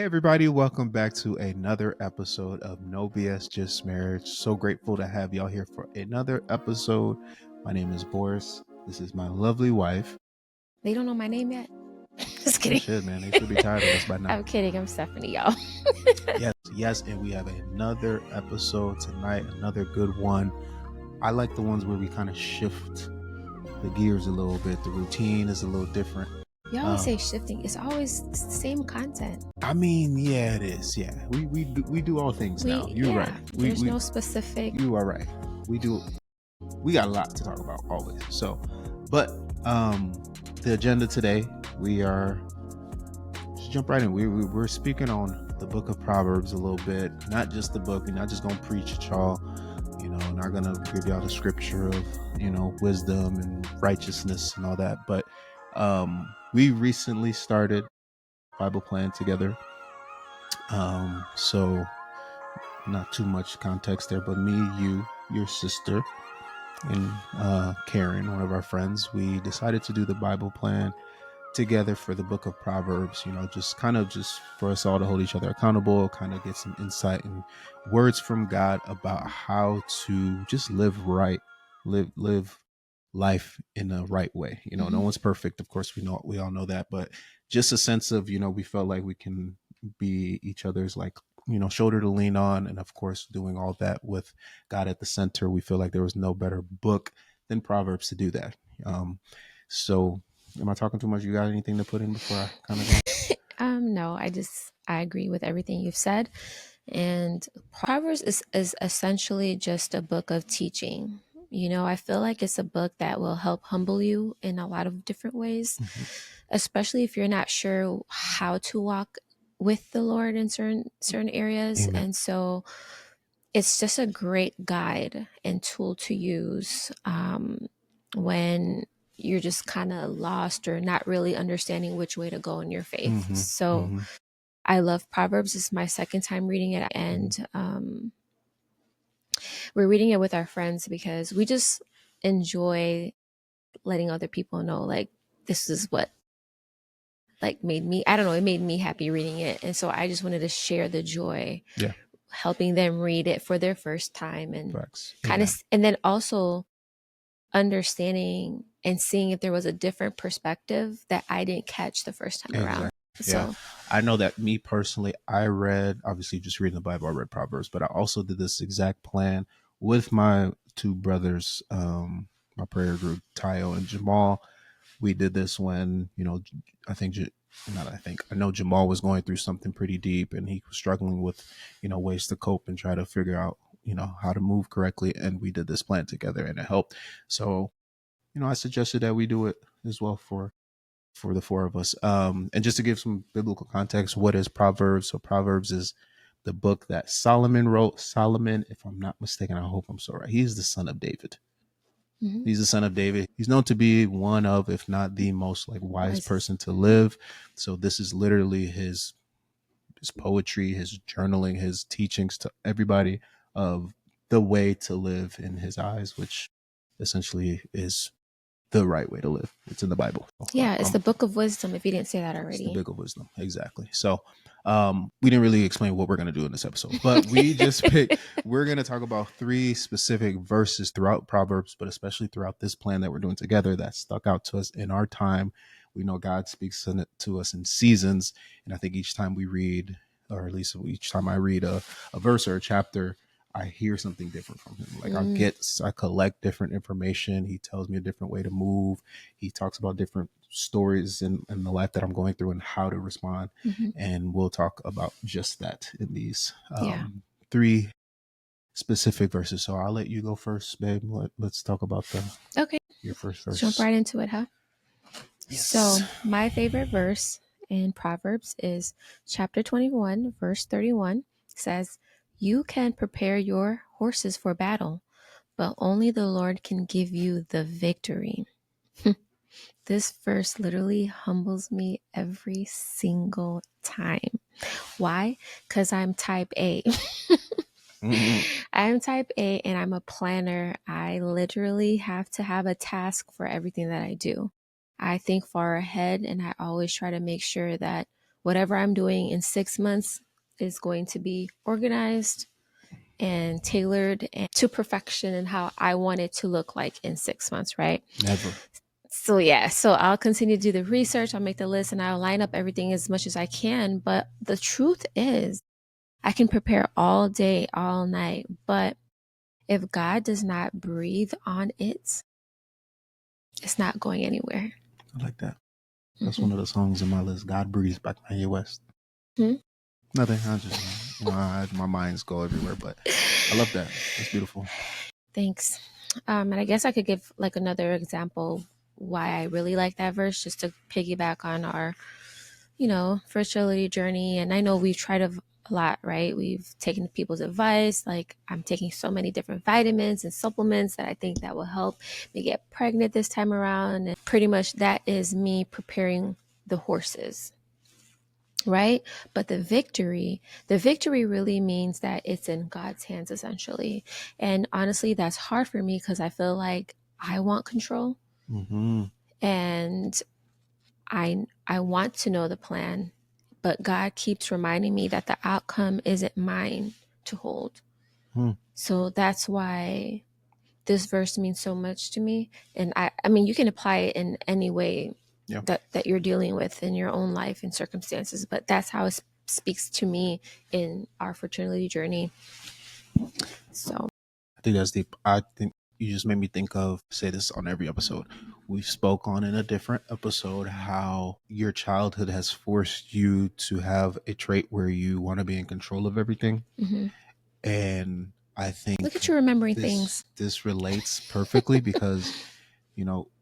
Hey everybody, welcome back to another episode of No BS Just Marriage. So grateful to have y'all here for another episode. My name is Boris. This is my lovely wife. They don't know my name yet. Just They kidding. should, man. They should be tired of us by now. I'm kidding. I'm Stephanie, y'all. Yes, and we have another episode tonight, another good one. I like the ones where we kind of shift the gears a little bit. The routine is a little different. You always say shifting. It's always the same content. I mean, yeah, it is. Yeah, we do all things now. You're right. There's no specific. You are right. We got a lot to talk about always. So, but the agenda today, we are just jump right in. We're speaking on the Book of Proverbs a little bit. Not just the book. We're not just gonna preach at y'all. Not gonna give y'all the scripture of wisdom and righteousness and all that. But we recently started Bible plan together. So not too much context there, but me, you, your sister, and Karen, one of our friends, we decided to do the Bible plan together for the Book of Proverbs, just for us all to hold each other accountable, kind of get some insight and words from God about how to just live right, live life in a right way. No one's perfect. Of course, we all know that, but just a sense of, we felt like we can be each other's shoulder to lean on. And of course, doing all that with God at the center, we feel like there was no better book than Proverbs to do that. So am I talking too much? You got anything to put in before I kind of go? No, I agree with everything you've said. And Proverbs is essentially just a book of teaching. I feel like it's a book that will help humble you in a lot of different ways, especially if you're not sure how to walk with the Lord in certain areas. Amen. And so it's just a great guide and tool to use when you're just kind of lost or not really understanding which way to go in your faith. So I love Proverbs. It's my second time reading it, and we're reading it with our friends because we just enjoy letting other people know, like, this is what made me, I don't know, it made me happy reading it. And so I just wanted to share the joy, helping them read it for their first time and and then also understanding and seeing if there was a different perspective that I didn't catch the first time around. So I know that me personally, I read, obviously just reading the Bible, I read Proverbs, but I also did this exact plan with my two brothers, my prayer group, Tayo and Jamal. We did this when, I know Jamal was going through something pretty deep and he was struggling with, ways to cope and try to figure out, how to move correctly. And we did this plan together and it helped. So, I suggested that we do it as well for the four of us. And just to give some biblical context, what is Proverbs? So Proverbs is the book that Solomon wrote. Solomon, if I'm not mistaken, I hope I'm so right, he's the son of David. He's the son of David. He's known to be one of, if not the most wise person to live. So this is literally his poetry, his journaling, his teachings to everybody of the way to live in his eyes, which essentially is the right way to live. It's in the Bible. Yeah, it's the book of wisdom, if you didn't say that already. It's the book of wisdom, exactly. So we didn't really explain what we're going to do in this episode, but we just we're going to talk about 3 specific verses throughout Proverbs, but especially throughout this plan that we're doing together that stuck out to us in our time. We know God speaks to us in seasons, and I think each time we read, or at least each time I read a verse or a chapter, I hear something different from him. I collect different information. He tells me a different way to move. He talks about different stories in the life that I'm going through and how to respond. And we'll talk about just that in these 3 specific verses. So I'll let you go first, babe. Let's talk about your first verse. Jump right into it, huh? Yes. So my favorite verse in Proverbs is chapter 21, verse 31. It says, "You can prepare your horses for battle, but only the Lord can give you the victory." This verse literally humbles me every single time. Why? Because I'm type A. I'm type A and I'm a planner. I literally have to have a task for everything that I do. I think far ahead and I always try to make sure that whatever I'm doing in 6 months is going to be organized and tailored and to perfection and how I want it to look like in 6 months, right? Never. So yeah, so I'll continue to do the research, I'll make the list, and I'll line up everything as much as I can. But the truth is, I can prepare all day, all night, but if God does not breathe on it, it's not going anywhere. I like that. That's Mm-hmm. one of the songs in my list. God breathes by Kanye West. Hmm. Nothing. I just, my minds go everywhere, but I love that. That's beautiful. Thanks. And I guess I could give like another example why I really like that verse, just to piggyback on our, fertility journey. And I know we've tried a lot, right? We've taken people's advice. Like I'm taking so many different vitamins and supplements that I think that will help me get pregnant this time around. And pretty much that is me preparing the horses, right? But the victory really means that it's in God's hands essentially. And honestly, that's hard for me because I feel like I want control, Mm-hmm. and I want to know the plan, but God keeps reminding me that the outcome isn't mine to hold. Hmm. So that's why this verse means so much to me. And I mean, you can apply it in any way Yeah. that you're dealing with in your own life and circumstances, but that's how it speaks to me in our fertility journey. So, I think that's deep. I think you just made me think of, say this on every episode. We spoke on in a different episode how your childhood has forced you to have a trait where you want to be in control of everything. mhm. And I Look think at you remembering this things. this relates perfectly because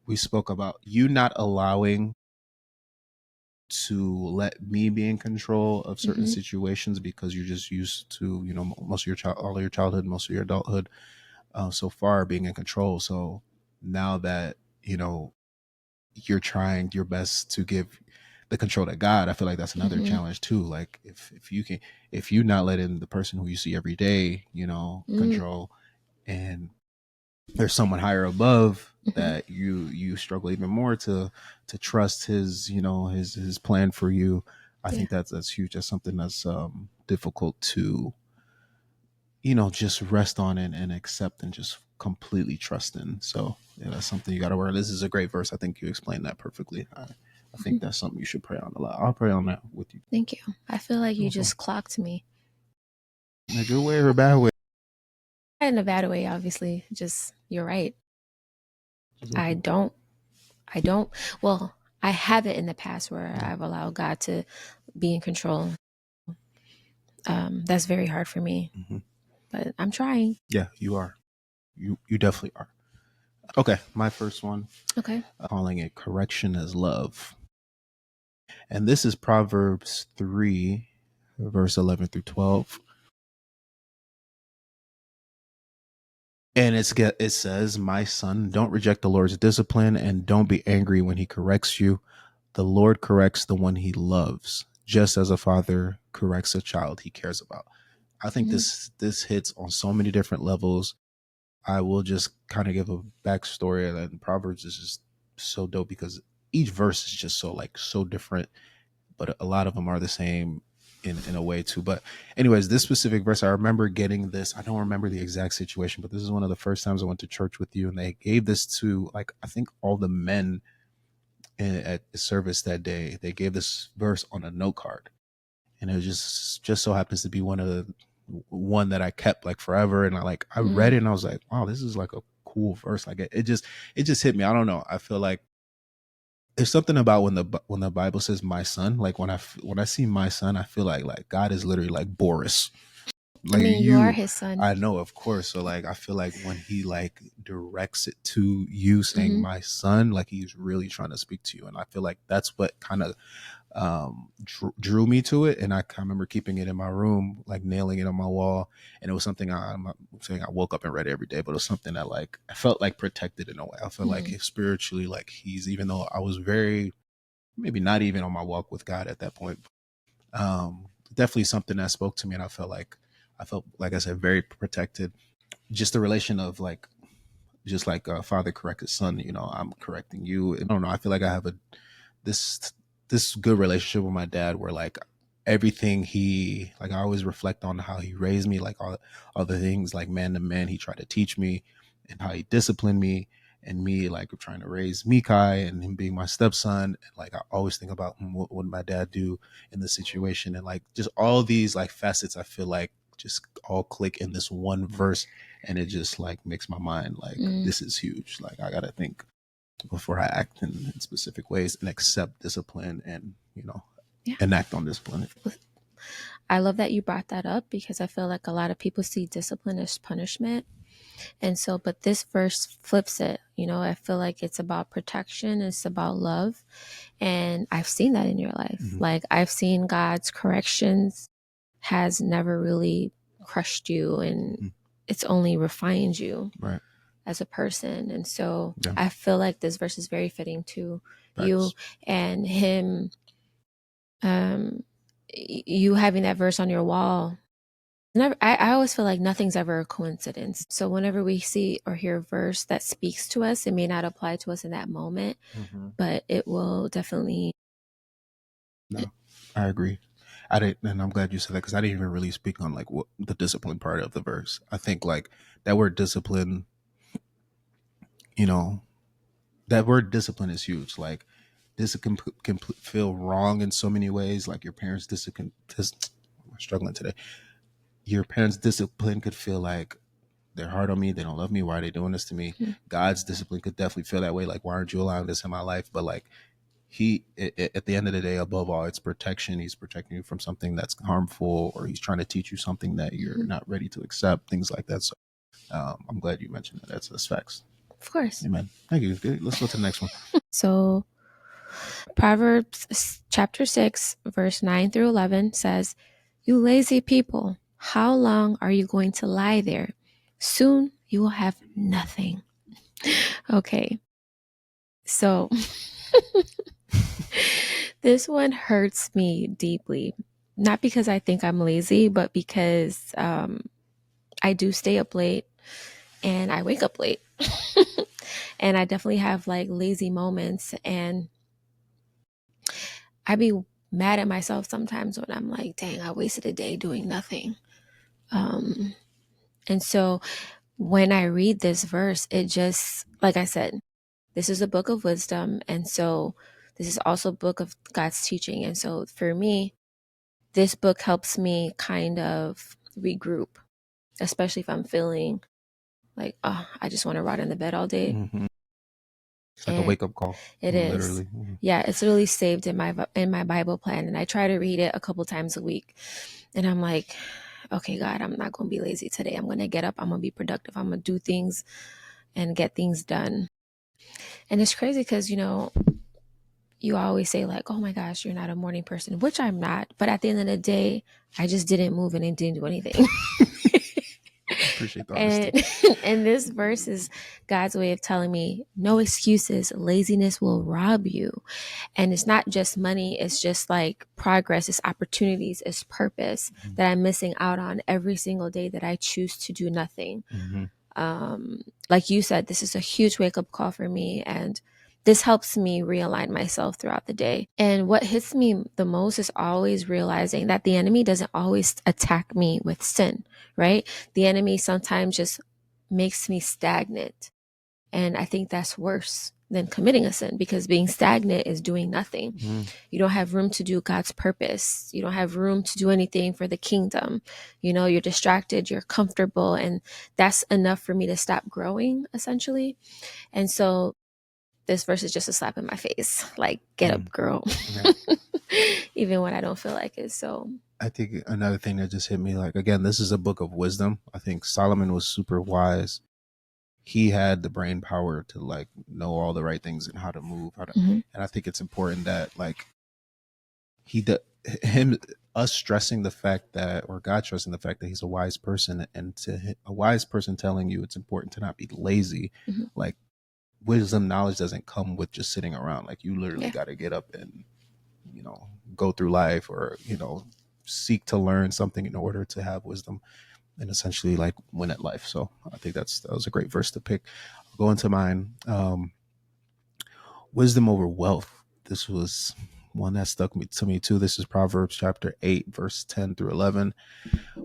we spoke about you not allowing to let me be in control of certain Hmm. situations because you're just used to most of your child all of your childhood, most of your adulthood so far being in control. So now that you're trying your best to give the control to God, I feel like that's another Hmm. challenge too. Like if you not letting the person who you see every day Hmm. control, and there's someone higher above Hmm. that you struggle even more to trust his his plan for you. I Yeah. think that's huge. That's something that's difficult to just rest on and accept and just completely trust in. So yeah, that's something you got to work. This is a great verse. I think you explained that perfectly. I Mhm. think that's something you should pray on a lot. I'll pray on that with you. Thank you. I feel like You're you welcome. just clocked me. In a good way or a bad way? In a bad way, obviously. Just, you're right. Just I okay. don't, I don't, well, I have it in the past where Yeah. I've allowed God to be in control. That's very hard for me, Hmm. but I'm trying. Yeah, you are. You definitely are. Okay, my first one, Okay. calling it correction as love. And this is Proverbs 3, verse 11 through 12. And it says, "My son, don't reject the Lord's discipline and don't be angry when he corrects you. The Lord corrects the one he loves, just as a father corrects a child he cares about." I think Hmm. this hits on so many different levels. I will just kind of give a backstory, and Proverbs is just so dope because each verse is just so different, but a lot of them are the same in a way too. But anyways, this specific verse, I remember getting this. I don't remember the exact situation, but this is one of the first times I went to church with you, and they gave this to, like, I think all the men at the service that day. They gave this verse on a note card, and it just so happens to be one that I kept like forever. And I read Mm, it and I was like, wow, this is like a cool verse. Like it just hit me. I don't know. I feel like there's something about when the Bible says my son. Like when I see my son, I feel like God is literally like Boris. I Like mean, you are you, his son. I know, of course. So like I feel like when he like directs it to you saying Hmm. my son, like he's really trying to speak to you. And I feel like that's what kind of drew me to it. And I remember keeping it in my room, like nailing it on my wall. And it was something I'm not saying I woke up and read it every day, but it was something that like I felt like protected in a way. I felt like Hmm. if spiritually, like he's, even though I was very, maybe not even on my walk with God at that point, definitely something that spoke to me. And I felt like I said, very protected. Just the relation of like, just like father correct his son, I'm correcting you. I don't know. I feel like I have this. this good relationship with my dad where like everything he like I always reflect on how he raised me, like all the things like man to man he tried to teach me and how he disciplined me, and me like trying to raise Mikai and him being my stepson. And like I always think about what would my dad do in this situation, and like just all these like facets I feel like just all click in this one verse, and it just like makes my mind like Mm, this is huge. Like I gotta think before I act in specific ways and accept discipline and, yeah. enact on discipline. I love that you brought that up because I feel like a lot of people see discipline as punishment. And so, but this verse flips it. I feel like it's about protection, it's about love. And I've seen that in your life. Mm-hmm. Like, I've seen God's corrections has never really crushed you, and Mm-hmm. it's only refined you Right. as a person. And so, Yeah. I feel like this verse is very fitting to you Facts. and him. You having that verse on your wall. Never, I always feel like nothing's ever a coincidence. So whenever we see or hear a verse that speaks to us, it may not apply to us in that moment, Mm-hmm. but it will definitely. No, I agree. I didn't, and I'm glad you said that because I didn't even really speak on like what the discipline part of the verse. I think like that word discipline, you know, that word discipline is huge. Like this can feel wrong in so many ways. Like your parents' discipline, I'm struggling today. Your parents' discipline could feel like they're hard on me. They don't love me. Why are they doing this to me? Mhm. God's discipline could definitely feel that way. Like, why aren't you allowing this in my life? But like, at the end of the day, above all, it's protection. He's protecting you from something that's harmful, or he's trying to teach you something that you're Mhm. not ready to accept. Things like that. So, I'm glad you mentioned that. That's facts. Of course. Amen. Thank you. Good. Let's go to the next one. So Proverbs chapter 6, verse 9 through 11 says, "You lazy people, how long are you going to lie there? Soon you will have nothing." Okay. So this one hurts me deeply. Not because I think I'm lazy, but because I do stay up late and I wake up late. And I definitely have like lazy moments. And I be mad at myself sometimes when I'm like, dang, I wasted a day doing nothing. Um, and so when I read this verse, it just, like I said, this is a book of wisdom. And so this is also a book of God's teaching. And so for me, this book helps me kind of regroup, especially if I'm feeling like, oh, I just want to rot in the bed all day. Mm-hmm. It's like a And wake up call, it is. literally. Mm-hmm. Yeah, it's really saved in my Bible plan, and I try to read it a couple times a week. And I'm like, okay, God, I'm not going to be lazy today. I'm going to get up. I'm going to be productive. I'm going to do things and get things done. And it's crazy because, you always say like, oh my gosh, you're not a morning person, which I'm not. But at the end of the day, I just didn't move and I didn't do anything. Appreciate the And honesty. and this verse is God's way of telling me no excuses. Laziness will rob you. And it's not just money, it's just like progress, it's opportunities, it's purpose that I'm missing out on every single day that I choose to do nothing. Mm-hmm. Like you said, this is a huge wake up call for me. And this helps me realign myself throughout the day. And what hits me the most is always realizing that the enemy doesn't always attack me with sin, right? The enemy sometimes just makes me stagnant. And I think that's worse than committing a sin because being stagnant is doing nothing. Mm-hmm. You don't have room to do God's purpose. You don't have room to do anything for the kingdom. You're distracted, you're comfortable, and that's enough for me to stop growing, essentially. And so this verse is just a slap in my face. Like, get up, girl. Yeah. Even when I don't feel like it. So, I think another thing that just hit me, like again, this is a book of wisdom. I think Solomon was super wise. He had the brain power to like know all the right things and how to move, mhm, and I think it's important that like he the him us stressing the fact that, or God stressing the fact that he's a wise person, and a wise person telling you it's important to not be lazy. mhm. Like wisdom knowledge doesn't come with just sitting around. Like you literally Yeah. got to get up and go through life, or seek to learn something in order to have wisdom and essentially like win at life. So I think that was a great verse to pick. I'll go into mine. Wisdom over wealth. This was one that stuck to me too. This is Proverbs chapter 8, verse 10 through 11,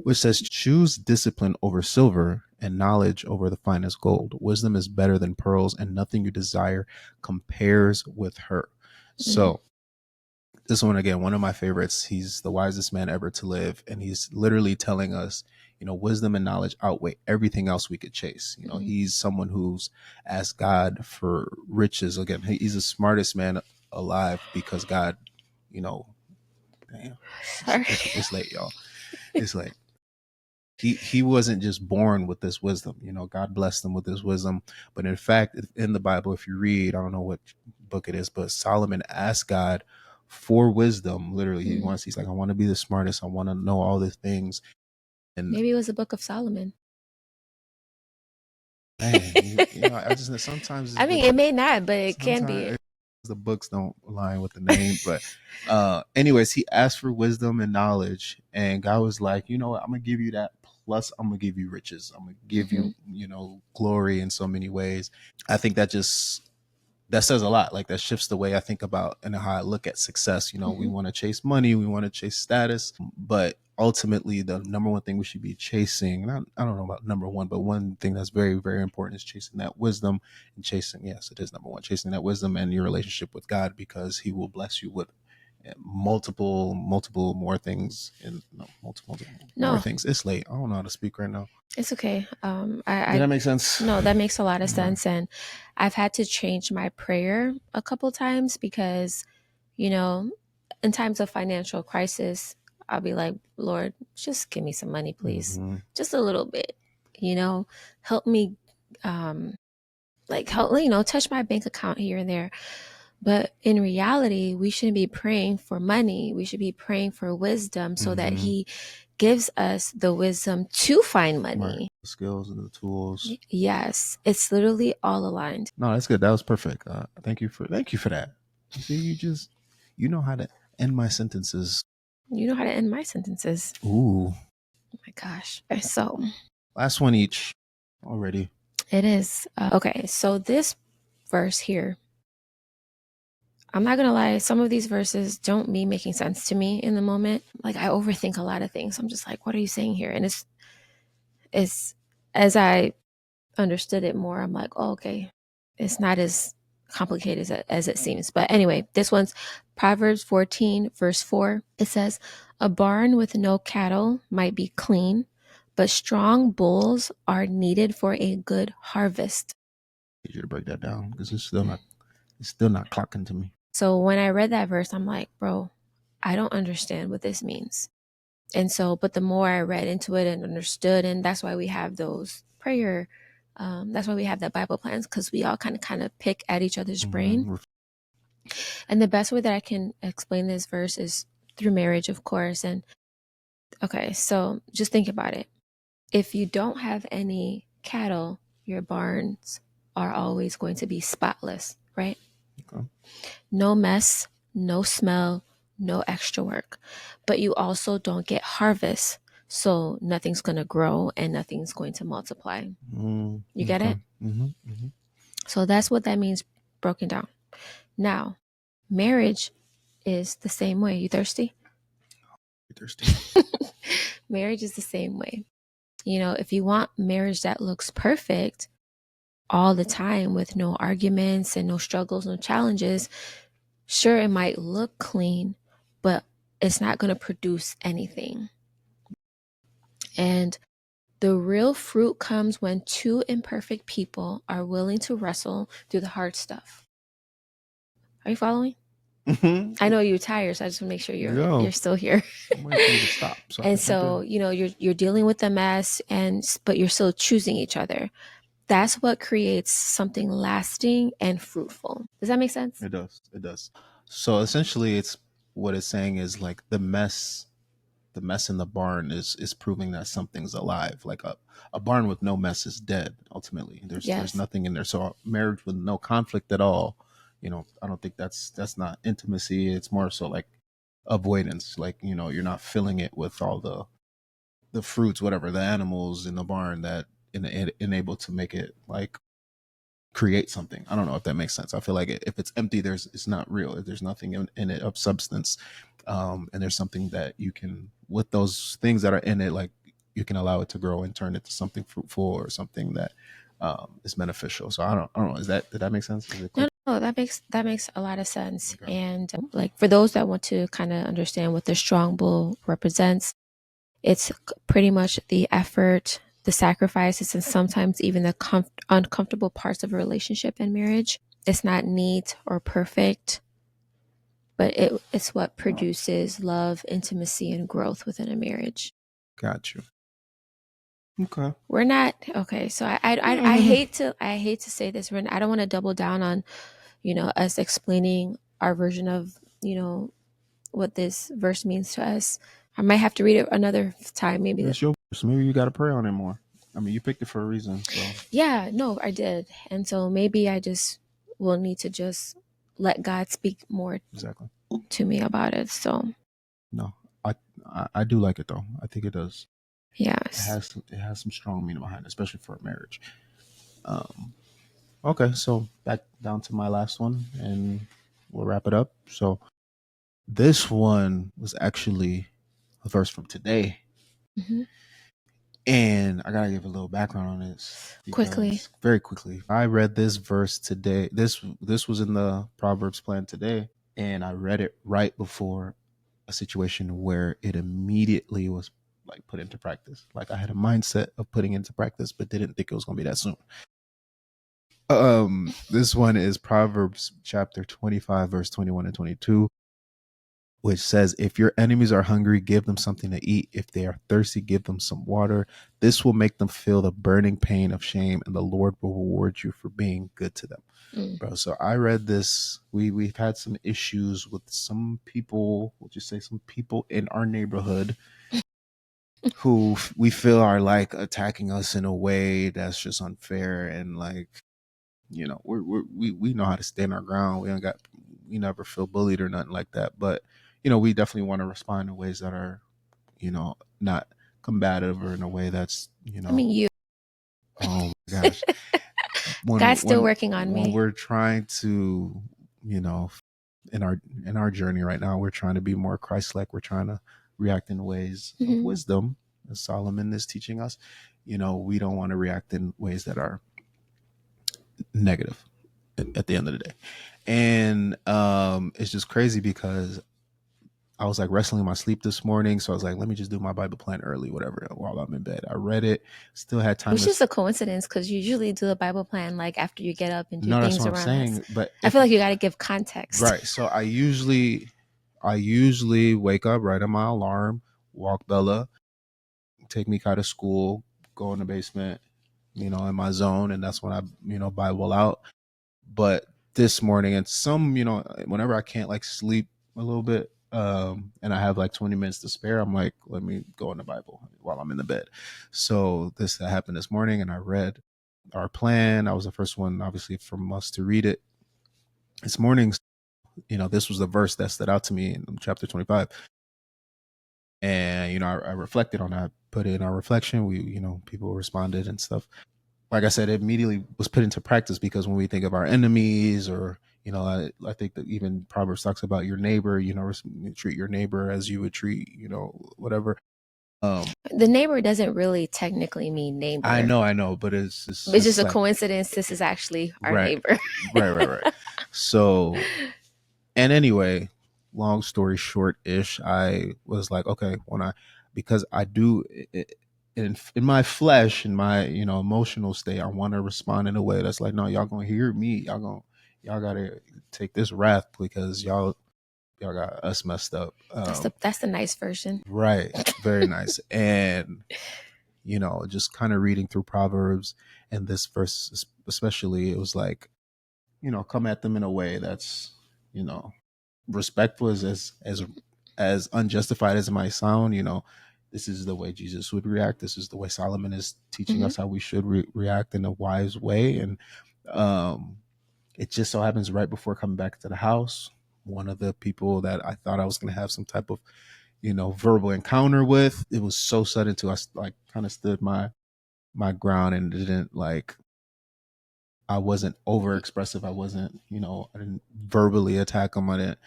which says, choose discipline over silver and knowledge over the finest gold. Wisdom is better than pearls, and nothing you desire compares with her. Mm-hmm. So, this one again, one of my favorites. He's the wisest man ever to live, and he's literally telling us, wisdom and knowledge outweigh everything else we could chase. Mm-hmm. He's someone who's asked God for riches. Again, he's the smartest man alive because God, you know, damn, Sorry. it's late, y'all. It's late. He wasn't just born with this wisdom. God blessed him with this wisdom. But in fact, in the Bible, if you read, I don't know what book it is, but Solomon asked God for wisdom. Literally, Mm. he's like, I want to be the smartest. I want to know all these things. And Maybe it was the Book of Solomon. man, I just sometimes I mean, it may not, but it can be. sometimes the books don't align with the name. But anyways, he asked for wisdom and knowledge, and God was like, you know what, I'm gonna give you that, plus I'm gonna give you riches. I'm gonna give Mm-hmm. you, glory in so many ways. I think that says a lot. Like, that shifts the way I think about and how I look at success. We Mm-hmm. want to chase money, we want to chase status, but ultimately the number one thing we should be chasing, I don't know about number one, but one thing that's very, very important is chasing that wisdom, and chasing, yes, it is number one, chasing that wisdom and your relationship with God, because he will bless you with multiple more things, and no, multiple more No, things. It's late. I don't know how to speak right now. it's okay. Did that make sense? No, that makes a lot of Okay. sense, and I've had to change my prayer a couple times because, you know, in times of financial crisis, I'll be like, Lord, just give me some money, please, Mm-hmm. just a little bit, you know, help me, um, like help, touch my bank account here and there. But in reality, we shouldn't be praying for money. We should be praying for wisdom so that Mm-hmm. He gives us the wisdom to find Right. money. The skills and the tools. Yes, it's literally all aligned. No, that's good. That was perfect. Thank you for that. You see, you know how to end my sentences. You know how to end my sentences. Ooh, Oh my gosh. So last one each already. it is. Okay, so this verse here, I'm not gonna lie, some of these verses don't be making sense to me in the moment. Like, I overthink a lot of things. I'm just like, what are you saying here? And it's as I understood it more, I'm like, oh, okay, it's not as complicated as it seems. But anyway, this one's Proverbs 14, verse 4. It says, a barn with no cattle might be clean, but strong bulls are needed for a good harvest. I need you to break that down because it's still not clocking to me. So when I read that verse, I'm like, bro, I don't understand what this means. And so, but the more I read into it and understood, and that's why we have those prayer, that's why we have that Bible plans, because we all kind of pick at each other's brain. Mm-hmm. And the best way that I can explain this verse is through marriage, of course. And okay, so just think about it. If you don't have any cattle, your barns are always going to be spotless, right? Okay. No mess, no smell, no extra work. But you also don't get harvest. So nothing's going to grow and nothing's going to multiply. You get Okay. it? Mm-hmm. Mm-hmm. So that's what that means broken down. Now, marriage is the same way. You thirsty? You're thirsty. Marriage is the same way. If you want marriage that looks perfect all the time with no arguments and no struggles, no challenges, sure, it might look clean, but it's not going to produce anything. And the real fruit comes when two imperfect people are willing to wrestle through the hard stuff. Are you following? I Mm-hmm. know you're tired, so I just want to make sure you're Yo, still here. I'm waiting for you to stop so I And can jump so, in. you're dealing with the mess, but you're still choosing each other. That's what creates something lasting and fruitful. Does that make sense? It does. It does. So essentially, it's what it's saying is like the mess in the barn is proving that something's alive. Like a barn with no mess is dead. Ultimately, there's Yes. nothing in there. So a marriage with no conflict at all, I don't think that's not intimacy. It's more so like avoidance. Like, you're not filling it with all the fruits, whatever, the animals in the barn that enable to make it like create something. I don't know if that makes sense. I feel like if it's empty, it's not real. If there's nothing in it of substance, and there's something that you can, with those things that are in it, like you can allow it to grow and turn it to something fruitful or something that is beneficial. So I don't know. Did that make sense? Is it clear? No, no, that makes a lot of sense. Okay. And like for those that want to kind of understand what the strong bull represents, it's pretty much the effort, the sacrifices, and sometimes even the uncomfortable parts of a relationship and marriage. It's not neat or perfect, but it's what produces love, intimacy, and growth within a marriage. Got you. Okay. We're not okay. So I hate to say this. I don't want to double down on us explaining our version of what this verse means to us. I might have to read it another time, maybe. It's your verse. Maybe you got to pray on it more. I mean, you picked it for a reason. So Yeah, no, I did. And so maybe I just will need to just let God speak more exactly. to me about it. So, No, I, I do like it though. I think it does. yes. It has some strong meaning behind it, especially for a marriage. Um, okay, so back down to my last one, and we'll wrap it up. So this one was actually a verse from today, Hmm. and I gotta give a little background on this Quickly. because very quickly I read this verse today. This was in the Proverbs plan today, and I read it right before a situation where it immediately was like put into practice. Like I had a mindset of putting into practice, but didn't think it was gonna be that soon. This one is Proverbs chapter 25, verse 21 and 22, which says, if your enemies are hungry, give them something to eat. If they are thirsty, give them some water. This will make them feel the burning pain of shame, and the Lord will reward you for being good to them. Mm. Bro, so I read this. We've had some issues with some people, we'll just say some people in our neighborhood who we feel are like attacking us in a way that's just unfair, and like, we know how to stand our ground. We never feel bullied or nothing like that. But we definitely want to respond in ways that are not combative, or in a way that's I mean, oh my gosh, God's still working on when me. we're trying to, you know in our journey right now, we're trying to be more Christ-like. We're trying to react in ways of Hmm. wisdom, as Solomon is teaching us. We don't want to react in ways that are negative at the end of the day. And it's just crazy because I was like wrestling in my sleep this morning. So I was like, let me just do my Bible plan early, whatever, while I'm in bed. I read it, still had time Which to. is a coincidence because you usually do a Bible plan like after you get up and do No, that's things what I'm around us. saying. But I if feel like you got to give context. right, so I usually wake up right on my alarm, walk Bella, take Mika to school, go in the basement, in my zone, and that's when I, Bible out. But this morning, and whenever I can't like sleep a little bit, and I have like 20 minutes to spare, I'm like, let me go in the Bible while I'm in the bed. So this happened this morning, and I read our plan. I was the first one, obviously, from us to read it this morning. This was the verse that stood out to me in chapter 25. And, I reflected on that, put it in our reflection. People responded and stuff. Like I said, it immediately was put into practice, because when we think of our enemies, or, I think that even Proverbs talks about your neighbor, treat your neighbor as you would treat, whatever. Um, The neighbor doesn't really technically mean neighbor. I know, but it's It's just just a like, coincidence. This is actually our right, neighbor. right. So, and anyway, long story short ish, I was like, okay, because I do, in my flesh, in my, emotional state, I want to respond in a way that's like, no, y'all gonna hear me. Y'all gotta take this wrath, because y'all got us messed up. That's the nice version. Right. Very nice. And, just kind of reading through Proverbs, and this verse especially, it was like, come at them in a way that's, you know, respectful, as unjustified as it might sound. This is the way Jesus would react. This is the way Solomon is teaching Hmm. us how we should react in a wise way. And um it just so happens right before coming back to the house, one of the people that I thought I was going to have some type of, verbal encounter with, it was so sudden too. I like kind of stood my ground, and didn't like I wasn't over expressive. I wasn't, I didn't verbally attack them. I didn't.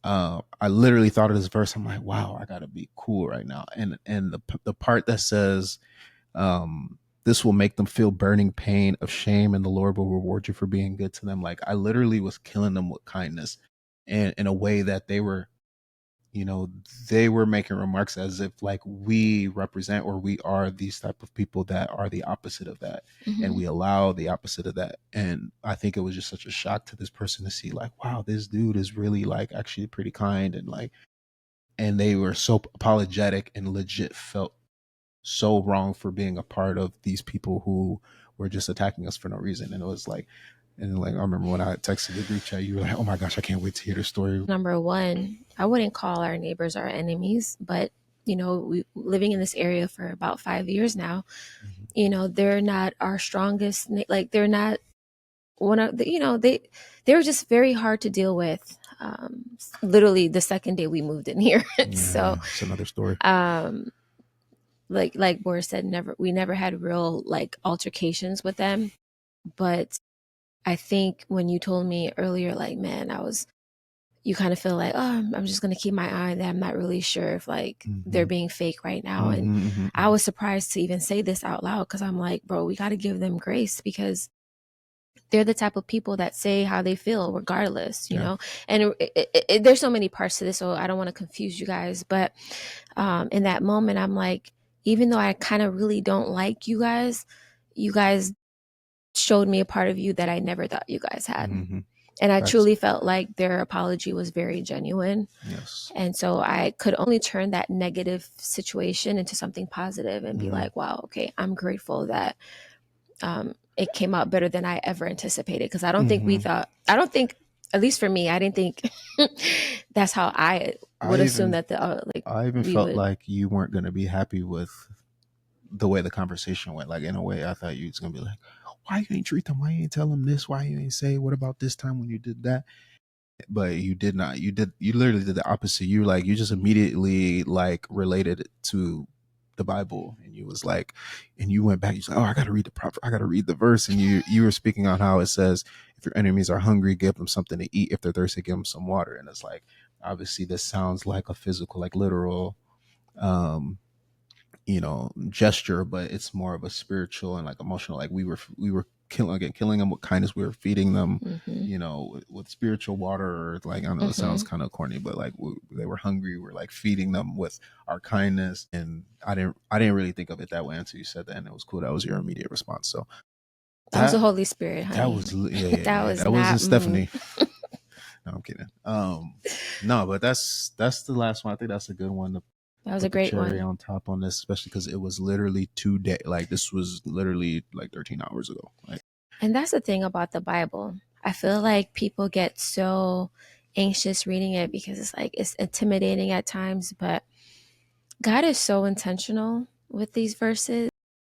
I literally thought of this verse. I'm like, wow, I gotta be cool right now. And the part that says, this will make them feel burning pain of shame, and the Lord will reward you for being good to them. Like, I literally was killing them with kindness, and in a way that you know they were making remarks as if like we represent, or we are these type of people that are the opposite of that, and Mm-hmm. we allow the opposite of that. And I think it was just such a shock to this person to see like, wow, this dude is really like actually pretty kind, and like, and they were so apologetic and legit felt so wrong for being a part of these people who were just attacking us for no reason. And it was like, and like I remember when I texted the group chat, you were like, "Oh my gosh, I can't wait to hear the story." Number one, I wouldn't call our neighbors our enemies, but we living in this area for about 5 years now. Mhm. They're not our strongest. Like they're not one of the, they were just very hard to deal with. Literally the second day we moved in here. So, Yeah, it's another story. um, like Boris said, we never had real like altercations with them. But I think when you told me earlier, like, man, you kind of feel like, oh, I'm just going to keep my eye on that. I'm not really sure if like they're Hmm. being fake right now. And Hmm. Hmm. I was surprised to even say this out loud because I'm like, bro, we got to give them grace because they're the type of people that say how they feel regardless, Yeah. And there's so many parts to this, so I don't want to confuse you guys. But in that moment, I'm like, even though I kind of really don't like you guys showed me a part of you that I never thought you guys had. Hmm. And I Facts. truly felt like their apology was very genuine. Yes. And so I could only turn that negative situation into something positive and be Hmm. like, wow, okay, I'm grateful that it came out better than I ever anticipated. Because Hmm. I don't think, at least for me, I didn't think that's how I would I assume even that I even we felt would. like you weren't gonna be happy with the way the conversation went. Like, in a way, I thought you was gonna be like, "Why you ain't treat them? Why you ain't tell them this? Why you ain't say what about this time when you did that?" But you did not. You literally did the opposite. You just immediately like related it to the Bible, and you was like, and you went back. You said, "Oh, I got to read the proper. I got to read the verse." And you were speaking on how it says, "If your enemies are hungry, give them something to eat. If they're thirsty, give them some water." And it's like, obviously, this sounds like a physical, like literal, um, gesture, but it's more of a spiritual and like emotional. Like, we were killing them with kindness. We were feeding them, Mm-hmm, with spiritual water. Or like, I know it sounds mm-hmm. kind of corny, but like they were hungry. We're like feeding them with our kindness. And I didn't really think of it that way until you said that, and it was cool. That was your immediate response. So That was the that Holy Spirit, that honey. was yeah, yeah, That yeah. was That not wasn't me. Stephanie. No, I'm kidding. No, but that's the last one. I think that's a good one to That was a put the great cherry one. on top on this, especially because it was literally 2 day. Like, this was literally like 13 hours ago. Like, And that's the thing about the Bible. I feel like people get so anxious reading it because it's like it's intimidating at times, but God is so intentional with these verses.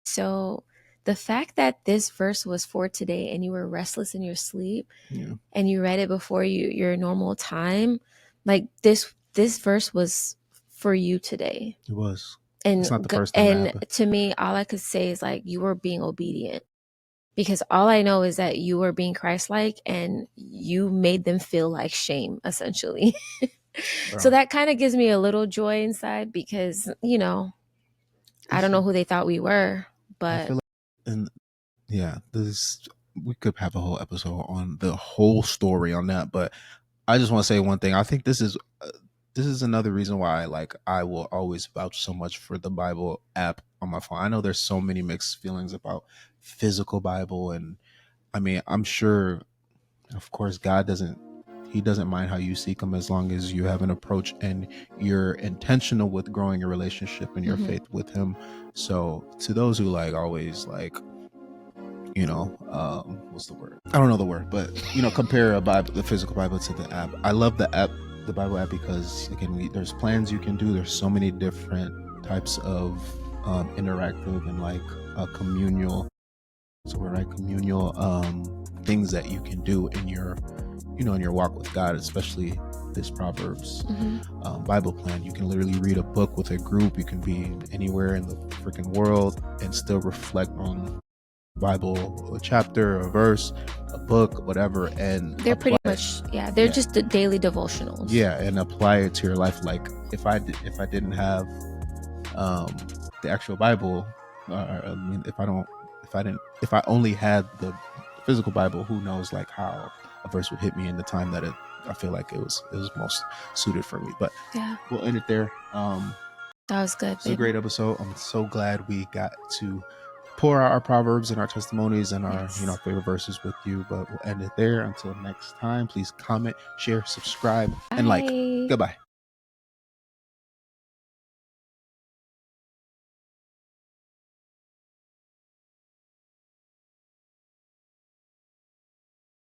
So the fact that this verse was for today and you were restless in your sleep yeah, and you read it before your normal time, like this verse was for you today. it was. It's And not the first time that and happened. to me, all I could say is like you were being obedient because all I know is that you were being Christ-like and you made them feel like shame, essentially. So Bro, that kind of gives me a little joy inside because I don't this know who they thought we were, I but feel like, and yeah, this we could have a whole episode on the whole story on that, but I just want to say one thing. I think this is another reason why like I will always vouch so much for the Bible app on my phone. I know there's so many mixed feelings about physical Bible, and I mean, I'm sure, of course, God doesn't. He doesn't mind how you seek him, as long as you have an approach and you're intentional with growing your relationship and your mhm. faith with him. So to those who like always like, what's the word? I don't know the word, but compare a Bible, the physical Bible, to the app. I love the app, the Bible app, because again, there's plans you can do. There's so many different types of interactive and like communal. So we're right, communal things that you can do in your, in your walk with God, especially this Proverbs Mhm. Bible plan. You can literally read a book with a group. You can be anywhere in the freaking world and still reflect on Bible, a chapter, a verse, a book, whatever, and They're apply pretty it. much, yeah, they're Yeah, just the daily devotionals. yeah, and apply it to your life. Like if I didn't have um, the actual Bible, I mean, if I only had the physical Bible, who knows like how a verse would hit me in the time that I feel like it was most suited for me. But Yeah, we'll end it there. that was good, It's a baby. great episode. I'm so glad we got to pour out our proverbs and our testimonies and our Yes. favorite verses with you. But we'll end it there. Until next time, please comment, share, subscribe, and like. Bye. Goodbye.